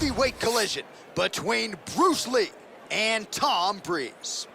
heavyweight collision between Bruce Lee and Tom Breese.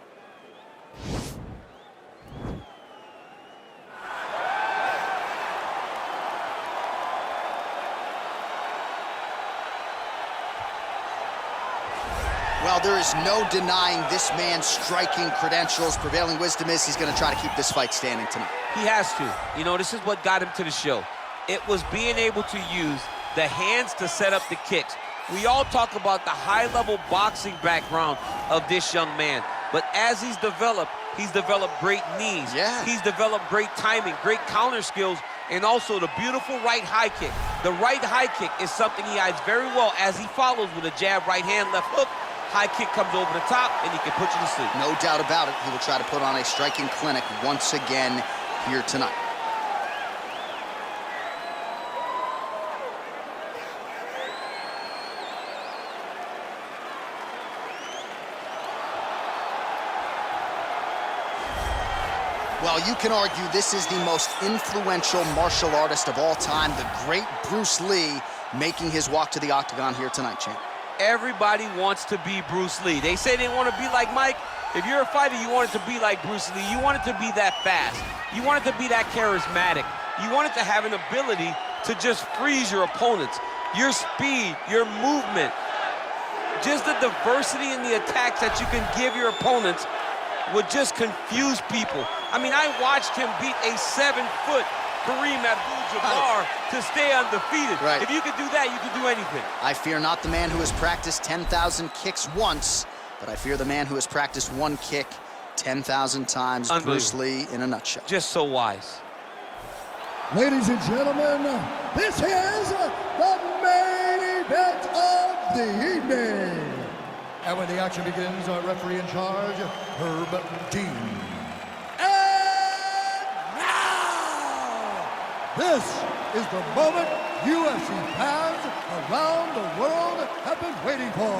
Well, there is no denying this man's striking credentials. Prevailing wisdom is he's going to try to keep this fight standing tonight. He has to. You know, this is what got him to the show. It was being able to use the hands to set up the kicks. We all talk about the high-level boxing background of this young man. But as he's developed great knees. Yeah. He's developed great timing, great counter skills, and also the beautiful right high kick. The right high kick is something he hides very well as he follows with a jab, right hand, left hook. High kick comes over the top, and he can put you to sleep. No doubt about it. He will try to put on a striking clinic once again here tonight. Well, you can argue this is the most influential martial artist of all time, the great Bruce Lee, making his walk to the octagon here tonight, champ. Everybody wants to be Bruce Lee. They say they want to be like Mike. If you're a fighter, you want it to be like Bruce Lee. You want it to be that fast. You want it to be that charismatic. You want it to have an ability to just freeze your opponents. Your speed, your movement, just the diversity in the attacks that you can give your opponents would just confuse people. I mean, I watched him beat a 7-foot Kareem Abdul-Jabbar to stay undefeated. Right. If you could do that, you could do anything. I fear not the man who has practiced 10,000 kicks once, but I fear the man who has practiced one kick 10,000 times. Bruce Lee in a nutshell. Just so wise. Ladies and gentlemen, this is the main event of the evening. And when the action begins, our referee in charge, Herb Dean. This is the moment UFC fans around the world have been waiting for.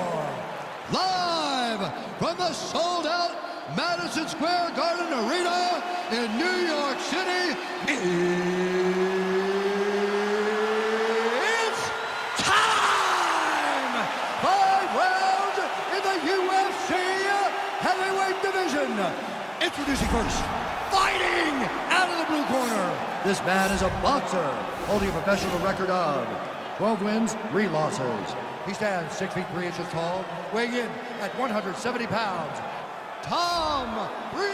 Live from the sold-out Madison Square Garden Arena in New York City, it's time! 5 rounds in the UFC heavyweight division. Introducing first, fighting out of the blue corner. This man is a boxer, holding a professional record of 12 wins, 3 losses. He stands 6 feet 3 inches tall, weighing in at 170 pounds. Tom Breese.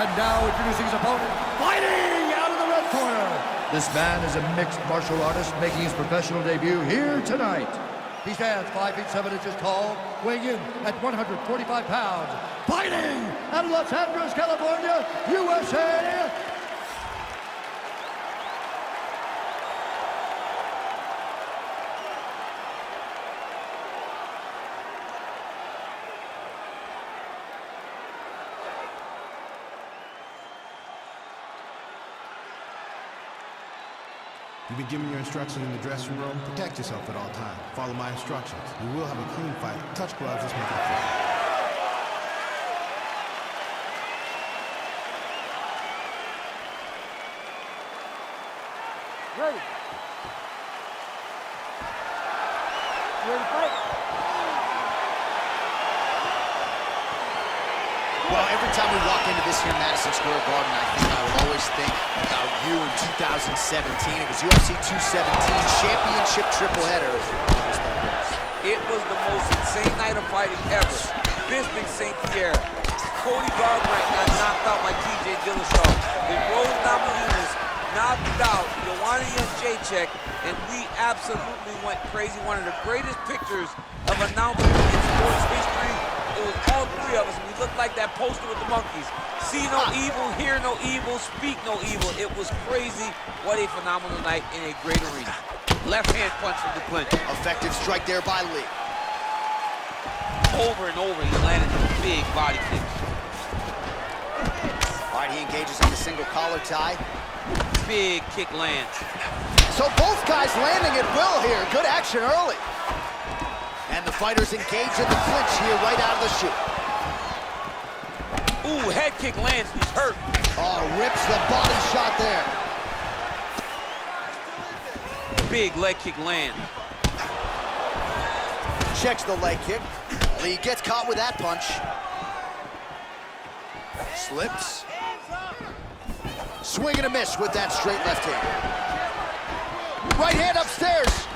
And now introducing his opponent, fighting out of the red corner. This man is a mixed martial artist making his professional debut here tonight. He stands 5 feet 7 inches tall, weighing in at 145 pounds. Fighting out of Los Angeles, California, USA. You've been given your instructions in the dressing room. Protect yourself at all times. Follow my instructions. You will have a clean fight. Touch gloves. Let's make it fair. Ready. Ready to fight? Well, every time we walk into this here Madison Square Garden, I would always think about you in 2017. It was UFC 217 championship triple header. It was the most insane night of fighting ever. Bisping St. Pierre. Cody Garbrandt got knocked out by TJ Dillashaw. Then Rose Namajunas knocked out Joanna Jędrzejczyk, and we absolutely went crazy. One of the greatest pictures of announcement in sports history. It was all 3 of us, and we looked like that poster with the monkeys. See no evil, hear no evil, speak no evil. It was crazy. What a phenomenal night in a great arena. Left hand punch from the clinch. Effective strike there by Lee. Over and over, he landed big body kicks. All right, he engages on the single collar tie. Big kick lands. So both guys landing at will here. Good action early. And the fighters engage in the clinch here right out of the chute. Ooh, head kick lands, he's hurt. Oh, rips the body shot there. Big leg kick land. Checks the leg kick. Lee gets caught with that punch. Slips. Swing and a miss with that straight left hand. Right hand upstairs.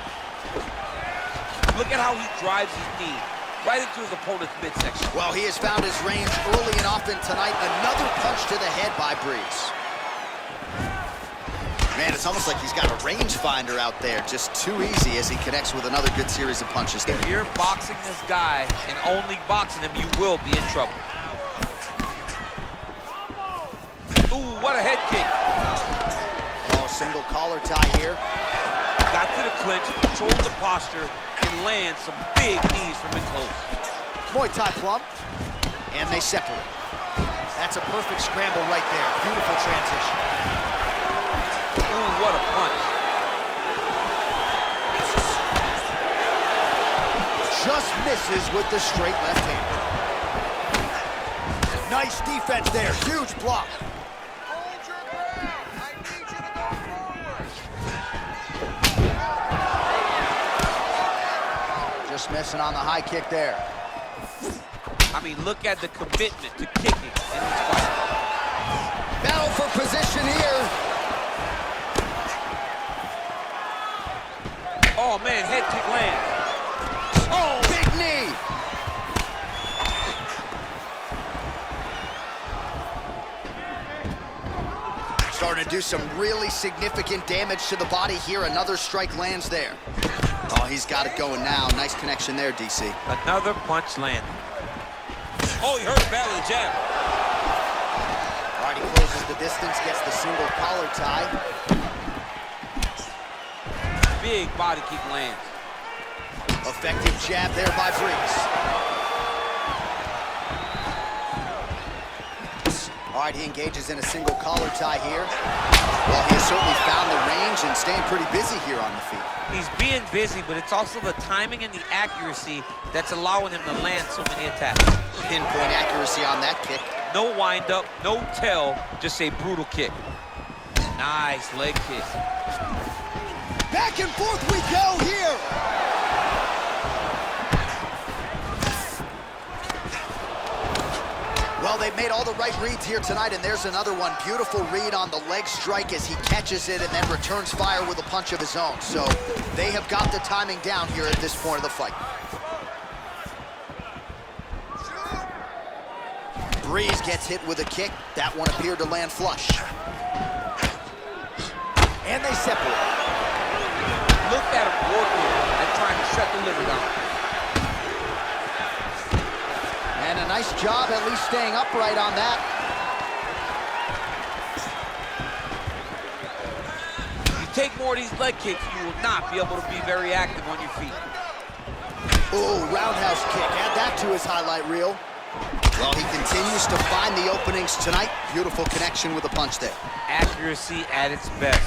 Look at how he drives his knee right into his opponent's midsection. Well, he has found his range early and often tonight. Another punch to the head by Breese. Man, it's almost like he's got a rangefinder out there. Just too easy as he connects with another good series of punches there. If you're boxing this guy and only boxing him, you will be in trouble. Ooh, what a head kick. Oh, single collar tie here. Got to the clinch, controlled the posture, and lands some big knees from in close. Muay Thai plump, and they separate. That's a perfect scramble right there. Beautiful transition. Ooh, what a punch. Just misses with the straight left hand. Nice defense there. Huge block. Hold your ground. I need you to go forward. Just missing on the high kick there. I mean, look at the commitment to kicking in this fight. Battle for position here. Oh, man, head kick lands. Oh, big knee. Starting to do some really significant damage to the body here. Another strike lands there. Oh, he's got it going now. Nice connection there, DC. Another punch landed. Oh, he hurt the back with a jab. All right, he closes the distance, gets the single collar tie. Big body kick lands. Effective jab there by Breese. All right, he engages in a single collar tie here. Well, he has certainly found the range and staying pretty busy here on the feet. He's being busy, but it's also the timing and the accuracy that's allowing him to land so many attacks. Pinpoint accuracy on that kick. No wind-up, no tell, just a brutal kick. Nice leg kick. Back and forth we go here. Well, they've made all the right reads here tonight, and there's another one. Beautiful read on the leg strike as he catches it and then returns fire with a punch of his own. So they have got the timing down here at this point of the fight. Breese gets hit with a kick. That one appeared to land flush. And they separate. Look at him working and trying to shut the liver down. And a nice job at least staying upright on that. You take more of these leg kicks, you will not be able to be very active on your feet. Oh, roundhouse kick. Add that to his highlight reel. Well, he continues to find the openings tonight. Beautiful connection with a punch there. Accuracy at its best.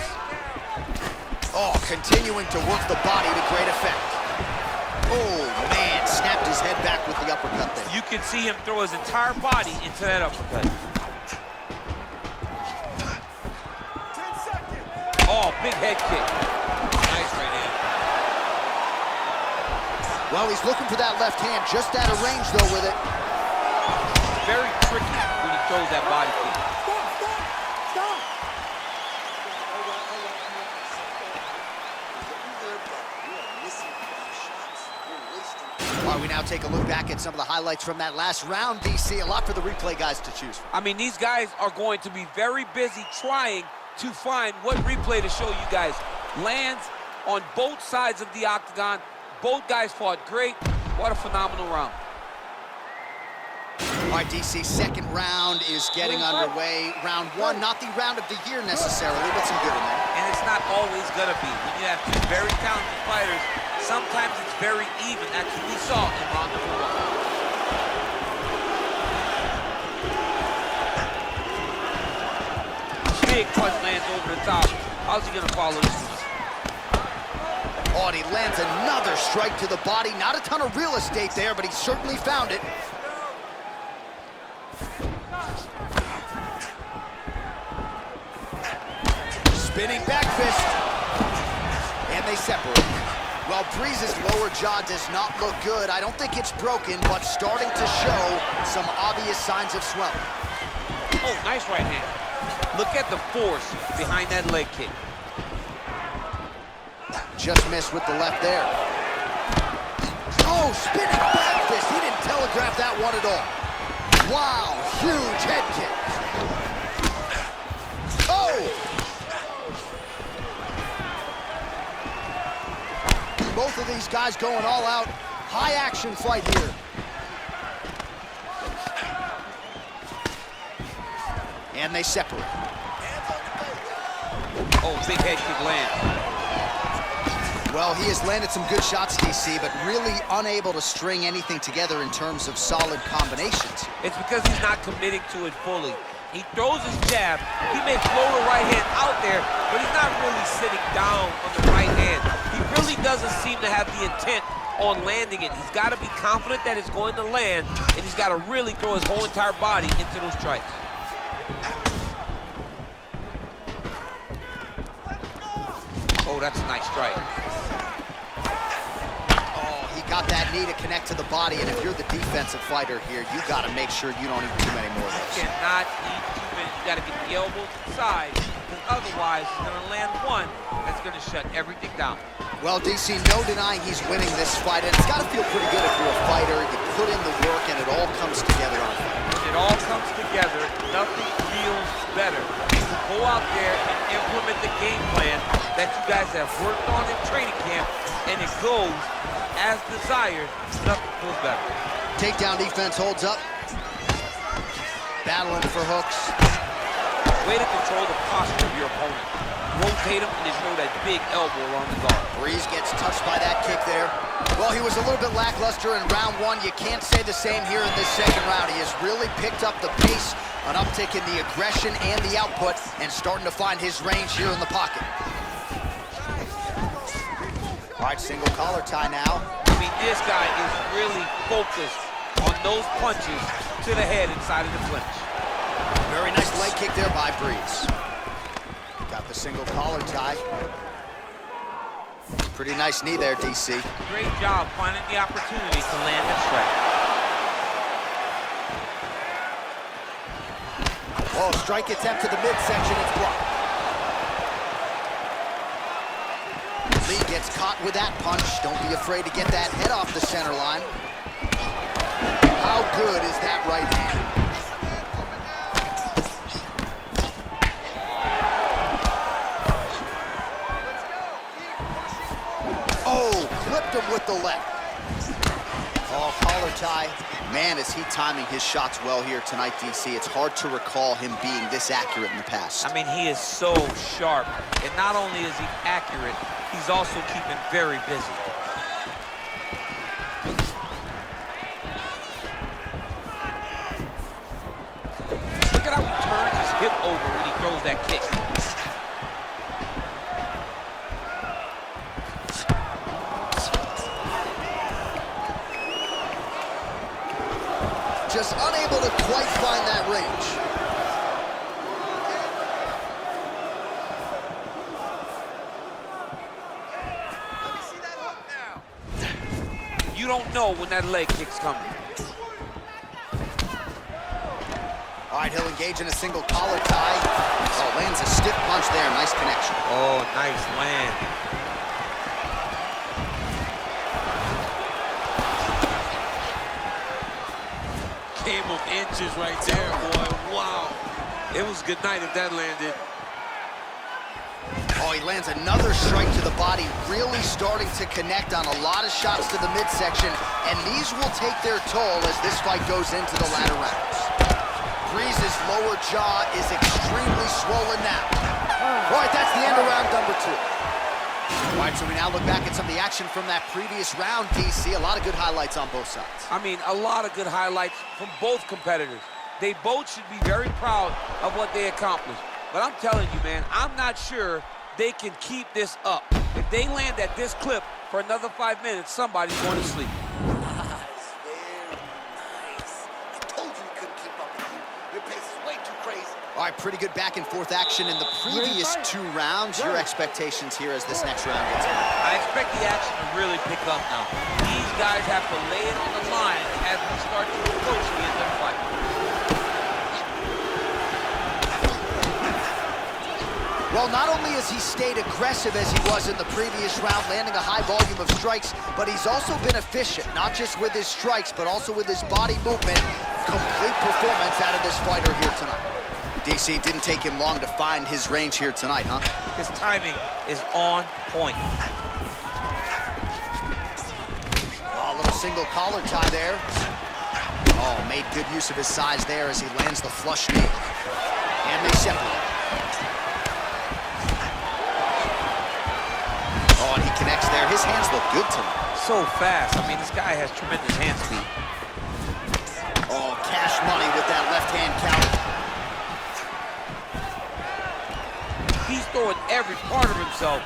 Oh, continuing to work the body to great effect. Oh, man, snapped his head back with the uppercut there. You can see him throw his entire body into that uppercut. 10 seconds. Oh, big head kick. Nice right hand. Well, he's looking for that left hand, just out of range, though, with it. Very tricky when he throws that body kick. All right, we now take a look back at some of the highlights from that last round, DC. A lot for the replay guys to choose from. I mean, these guys are going to be very busy trying to find what replay to show you guys. Lands on both sides of the octagon. Both guys fought great. What a phenomenal round. All right, DC, second round is getting underway. Round one, not the round of the year necessarily, but some good in there. And it's not always going to be. When you have two very talented fighters, sometimes it's very even. That's what we saw in round number one. Big punch lands over the top. How's he going to follow this one? Oh, and he lands another strike to the body. Not a ton of real estate there, but he certainly found it. Spinning back fist. And they separate. Well, Breeze's lower jaw does not look good. I don't think it's broken, but starting to show some obvious signs of swelling. Oh, nice right hand. Look at the force behind that leg kick. Just missed with the left there. Oh, spinning back fist. He didn't telegraph that one at all. Wow, huge head kick. Oh! Both of these guys going all out. High action fight here. And they separate. Oh, big head kick lands. Well, he has landed some good shots, DC, but really unable to string anything together in terms of solid combinations. It's because he's not committing to it fully. He throws his jab, he may throw the right hand out there, but he's not really sitting down on the right hand. He really doesn't seem to have the intent on landing it. He's got to be confident that it's going to land, and he's got to really throw his whole entire body into those strikes. Oh, that's a nice strike. Got that knee to connect to the body, and if you're the defensive fighter here, you got to make sure you don't eat too many more of those. You cannot eat too many. You got to get the elbow to the side, because otherwise he's going to land one that's going to shut everything down. Well, DC, no denying he's winning this fight, and it's got to feel pretty good if you're a fighter. You put in the work, and it all comes together on a fight. When it all comes together, nothing feels better. Go out there and implement the game plan that you guys have worked on in training camp, and it goes as desired. Nothing feels better. Takedown defense holds up. Battling for hooks. Way to control the posture of your opponent. Rotate him and then throw that big elbow around the guard. Breeze gets touched by that kick there. Well, he was a little bit lackluster in round one. You can't say the same here in this second round. He has really picked up the pace, an uptick in the aggression and the output, and starting to find his range here in the pocket. All right, single collar tie now. I mean, this guy is really focused on those punches to the head inside of the clinch. Very nice leg kick there by Breeze. Got the single collar tie. Pretty nice knee there, DC. Great job finding the opportunity to land that strike. Oh, strike attempt to the midsection, it's blocked. Lee gets caught with that punch. Don't be afraid to get that head off the center line. How good is that right hand? Oh, clipped him with the left. Oh, collar tie. Man, is he timing his shots well here tonight, DC. It's hard to recall him being this accurate in the past. I mean, he is so sharp. And not only is he accurate, he's also keeping very busy. Look at how he turns his hip over when he throws that kick. Just unable to quite find that range. You don't know when that leg kick's coming. All right, he'll engage in a single collar tie. Oh, lands a stiff punch there. Nice connection. Oh, nice land. Game of inches right there, boy. Wow. It was good night if that landed. Oh, he lands another strike to the body, really starting to connect on a lot of shots to the midsection, and these will take their toll as this fight goes into the latter rounds. Breeze's lower jaw is extremely swollen now. All right, that's the end of round number 2. All right, so we now look back at some of the action from that previous round, DC. A lot of good highlights on both sides. I mean, a lot of good highlights from both competitors. They both should be very proud of what they accomplished. But I'm telling you, man, I'm not sure they can keep this up. If they land at this clip for another 5 minutes, somebody's going to sleep. Very nice. I told you he couldn't keep up with you. Your pace is way too crazy. All All right, pretty good back-and-forth action in the previous 2 rounds. Your expectations here as this next round gets in? I expect the action to really pick up now. These guys have to lay it on the line as we start to approach the end of the fight. Well, not only has he stayed aggressive as he was in the previous round, landing a high volume of strikes, but he's also been efficient, not just with his strikes, but also with his body movement. Complete performance out of this fighter here tonight. DC, didn't take him long to find his range here tonight, huh? His timing is on point. Oh, a little single collar tie there. Oh, made good use of his size there as he lands the flush knee. And they separate. Oh, and he connects there. His hands look good tonight. So fast. I mean, this guy has tremendous hand speed. Oh, cash money with that left hand counter. He's throwing every part of himself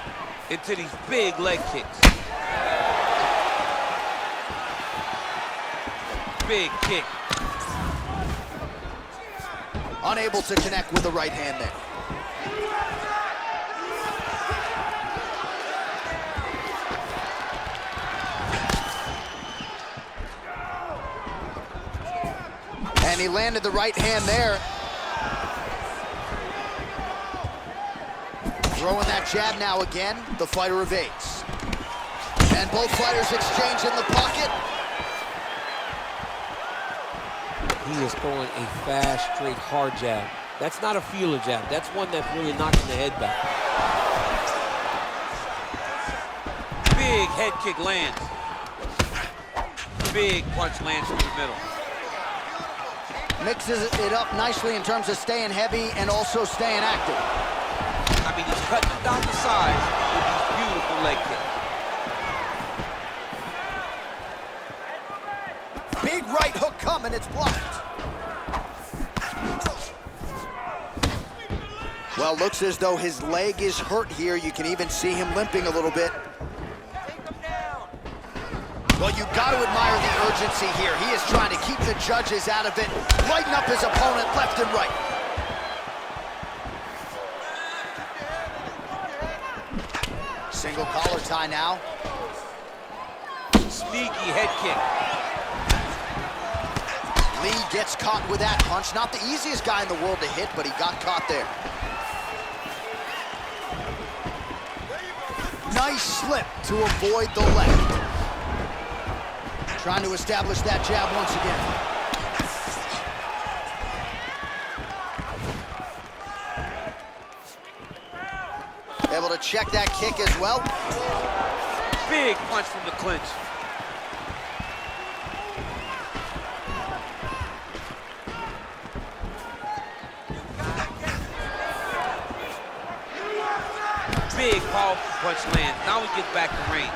into these big leg kicks. Big kick. Unable to connect with the right hand there. And he landed the right hand there. Throwing that jab now again. The fighter evades. And both fighters exchange in the pocket. He is throwing a fast, straight, hard jab. That's not a feeler jab. That's one that's really knocking the head back. Big head kick lands. Big punch lands through the middle. Mixes it up nicely in terms of staying heavy and also staying active. I mean, he's cutting it down the sides with these beautiful leg kicks. Big right hook coming, it's blocked. Well, looks as though his leg is hurt here. You can even see him limping a little bit. Well, you got to admire the urgency here. He is trying to keep the judges out of it, lighten up his opponent left and right. Single collar tie now. Sneaky head kick. Lee gets caught with that punch. Not the easiest guy in the world to hit, but he got caught there. Nice slip to avoid the left. Trying to establish that jab once again. Able to check that kick as well. Big punch from the clinch. Big powerful punch lands. Now he gets back to range.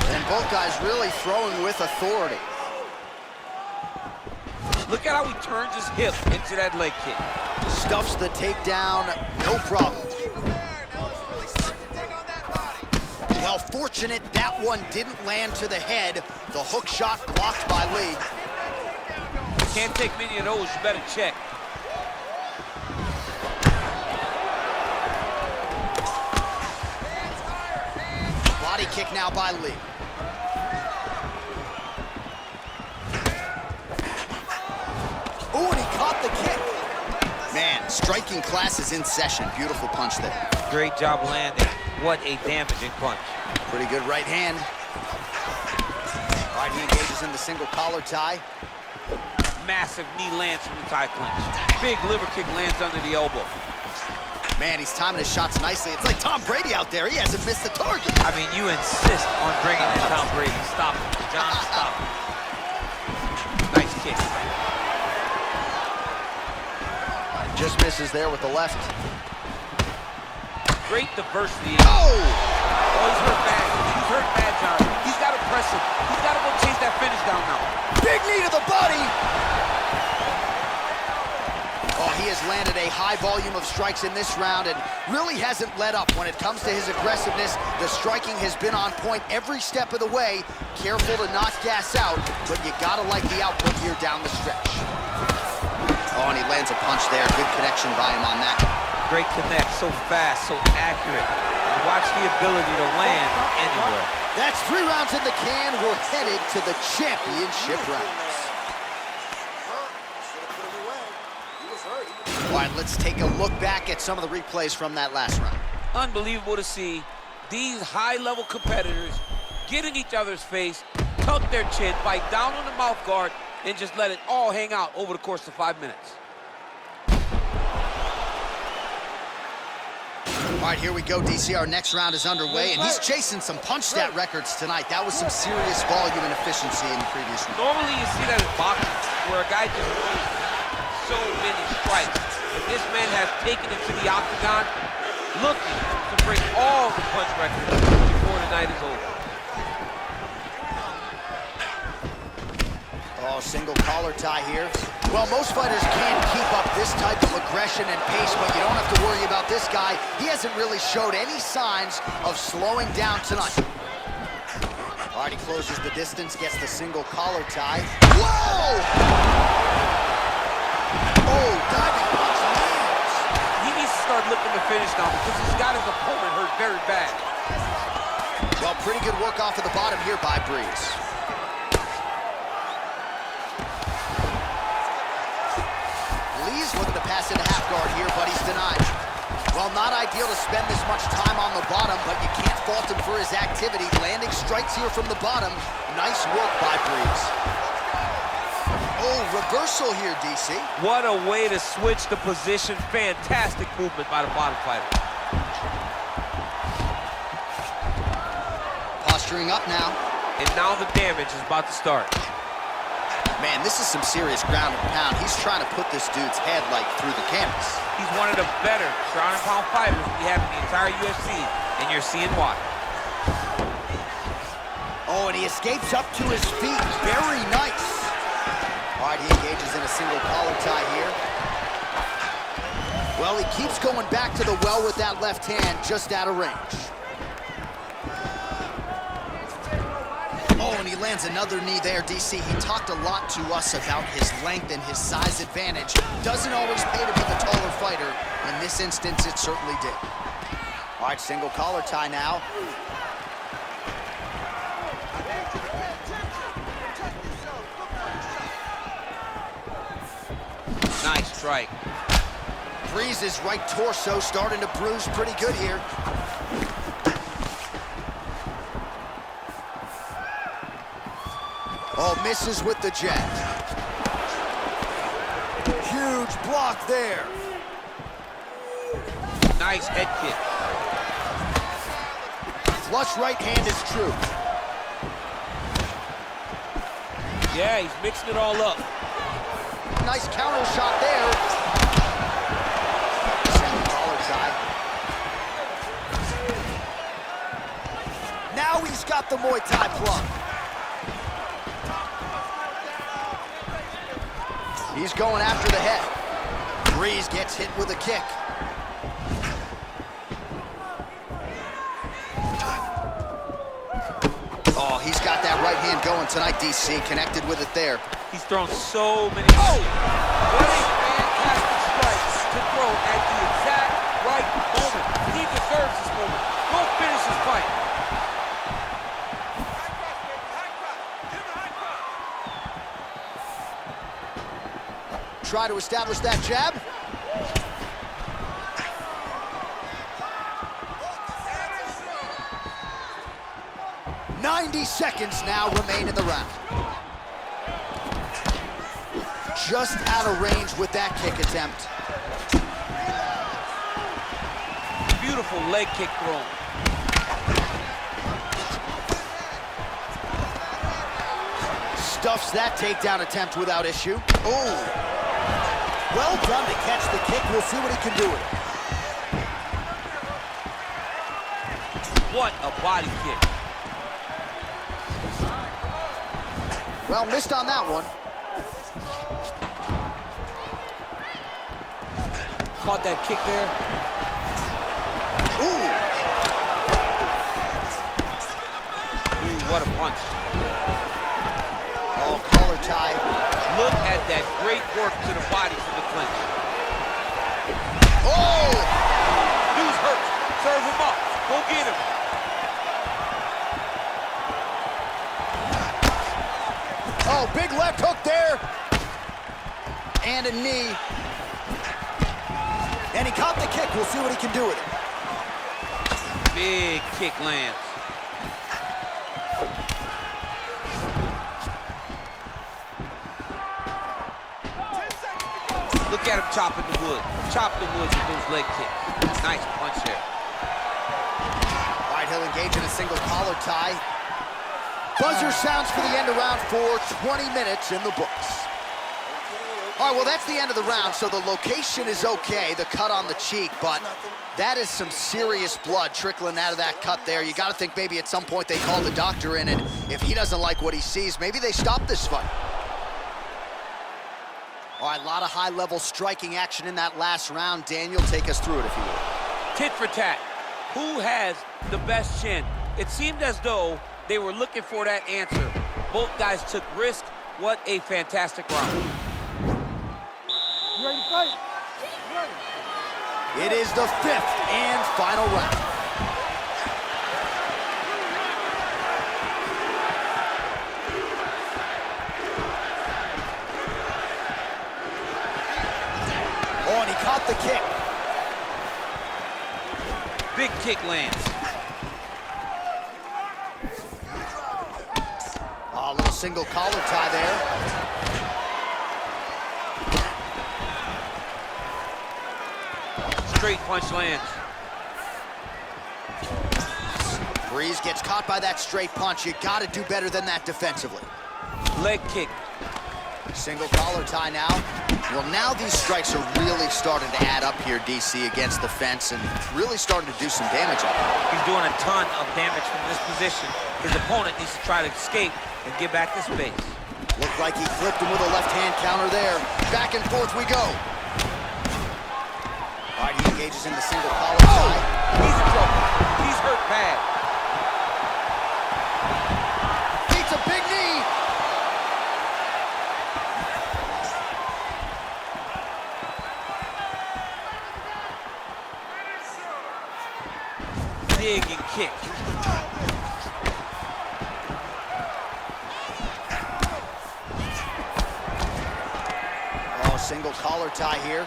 And both guys really throwing with authority. Look at how he turns his hip into that leg kick. Stuffs the takedown, no problem. Well, fortunate that one didn't land to the head. The hook shot blocked by Lee. Can't take many of those, you better check. Body kick now by Lee. Ooh, and he caught the kick. Man, striking class is in session. Beautiful punch there. Great job landing. What a damaging punch. Pretty good right hand. All right, he engages in the single collar tie. Massive knee lands from the tie clinch. Big liver kick lands under the elbow. Man, he's timing his shots nicely. It's like Tom Brady out there. He hasn't missed the target. I mean, you insist on bringing in Tom Brady. Stop it, John, stop it. Nice kick. Just misses there with the left. Great diversity. Oh! Oh, he's hurt bad. He's hurt bad, John. He's got to press him. He's got to go chase that finish down now. Big knee to the body. Oh, he has landed a high volume of strikes in this round and really hasn't let up when it comes to his aggressiveness. The striking has been on point every step of the way. Careful to not gas out, but you gotta like the output here down the stretch. Oh, and he lands a punch there. Good connection by him on that. Great connect, so fast, so accurate. Watch the ability to land anywhere. That's 3 rounds in the can. We're headed to the championship rounds. All right, let's take a look back at some of the replays from that last round. Unbelievable to see these high-level competitors get in each other's face, tuck their chin, bite down on the mouth guard, and just let it all hang out over the course of 5 minutes. All right, here we go, DC. Our next round is underway, and he's chasing some punch stat records tonight. That was some serious volume and efficiency in the previous round. Normally you see that in boxing, where a guy just throws so many strikes. But this man has taken it to the octagon, looking to break all the punch records before the night is over. Oh, single collar tie here. Well, most fighters can't keep up this type of aggression and pace, but you don't have to worry about this guy. He hasn't really showed any signs of slowing down tonight. All right, he closes the distance, gets the single collar tie. Whoa! Oh, diving punch lands. He needs to start looking to finish now because he's got his opponent hurt very bad. Well, pretty good work off of the bottom here by Breese. Lee's looking to pass into half guard here, but he's denied. Well, not ideal to spend this much time on the bottom, but you can't fault him for his activity. Landing strikes here from the bottom. Nice work by Breeze. Oh, reversal here, DC. What a way to switch the position. Fantastic movement by the bottom fighter. Posturing up now. And now the damage is about to start. Man, this is some serious ground and pound. He's trying to put this dude's head, like, through the canvas. He's one of the better ground and pound fighters we have in the entire UFC, and you're seeing why. Oh, and he escapes up to his feet. Very nice. All right, he engages in a single collar tie here. Well, he keeps going back to the well with that left hand, just out of range. Oh, and he lands another knee there, DC. He talked a lot to us about his length and his size advantage. Doesn't always pay to be the taller fighter. In this instance, it certainly did. All right, single collar tie now. Nice strike. Breeze's right torso starting to bruise pretty good here. Oh, misses with the jab. Huge block there. Nice head kick. Flush right hand is true. Yeah, he's mixing it all up. Nice counter shot there. Second collar tie. Now he's got the Muay Thai plug. He's going after the head. Breeze gets hit with a kick. Oh, he's got that right hand going tonight, DC. Connected with it there. He's thrown so many. Oh! What a fantastic strike to throw at the exact right moment. He deserves this moment. Go finish his fight. Try to establish that jab. "90 seconds now remain in the round." Just out of range with that kick attempt. Beautiful leg kick thrown. Stuffs that takedown attempt without issue. Oh! Well done to catch the kick. We'll see what he can do with it. What a body kick. Well, missed on that one. Caught that kick there. Ooh! Ooh, what a punch. Oh, collar tie. Look at that great work to the body from the left hook there. And a knee. And he caught the kick. We'll see what he can do with it. Big kick lands. Look at him chopping the wood. Chop the wood with those leg kicks. Nice punch there. All right, he'll engage in a single collar tie. Buzzer sounds for the end of round 4, 20 minutes in the books. All right, well, that's the end of the round, so the location is okay, the cut on the cheek, but that is some serious blood trickling out of that cut there. You got to think maybe at some point they call the doctor in, and if he doesn't like what he sees, maybe they stop this fight. All right, a lot of high-level striking action in that last round. Daniel, take us through it, if you will. Tit for tat. Who has the best chin? It seemed as though they were looking for that answer. Both guys took risk. What a fantastic round. You ready to fight? It is the 5th and final round. Oh, and he caught the kick. Big kick lands. Oh, a little single collar tie there. Straight punch lands. Breese gets caught by that straight punch. You got to do better than that defensively. Leg kick. Single collar tie now. Well, now these strikes are really starting to add up here, DC, against the fence, and really starting to do some damage up there. He's doing a ton of damage from this position. His opponent needs to try to escape and get back to space. Looked like he flipped him with a left-hand counter there. Back and forth we go. All right, he engages in the single collar tie. He's in trouble. He's hurt bad. Beats a big knee. Dig and kick. Oh, single collar tie here.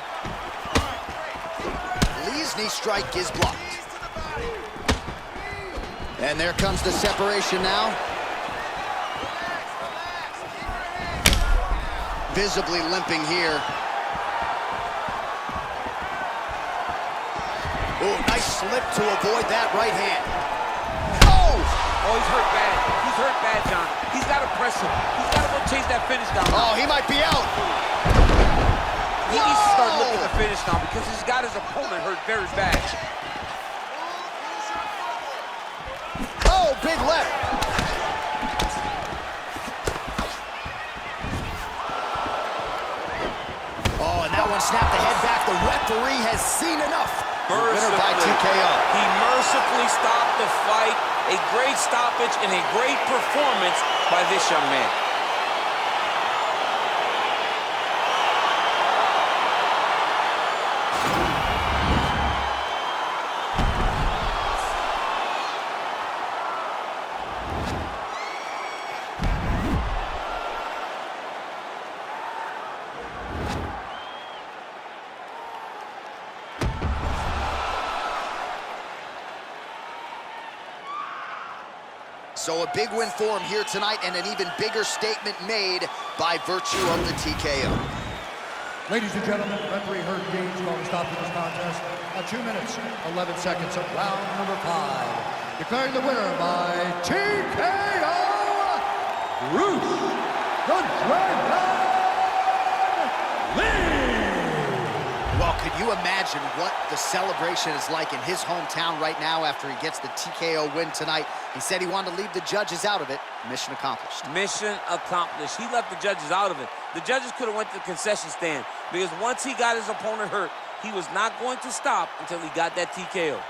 Lee's knee strike is blocked. And there comes the separation now. Visibly limping here. Oh, nice slip to avoid that right hand. Oh! Oh, he's hurt bad. He's hurt bad, John. He's got to press him. He's got to go chase that finish down. Oh, he might be out. He needs to start looking to finish now because he's got his opponent hurt very bad. Oh, big left. Oh, and that one snapped the head back. The referee has seen enough. Winner by TKO. He mercifully stopped the fight. A great stoppage and a great performance by this young man. So a big win for him here tonight, and an even bigger statement made by virtue of the TKO. Ladies and gentlemen, referee Herb Dean's going to stop this contest at 2 minutes, 11 seconds of round number 5. Declaring the winner by TKO, Bruce the Dragon Lee! Well, could you imagine what the celebration is like in his hometown right now after he gets the TKO win tonight? He said he wanted to leave the judges out of it. Mission accomplished. Mission accomplished. He left the judges out of it. The judges could have went to the concession stand because once he got his opponent hurt, he was not going to stop until he got that TKO.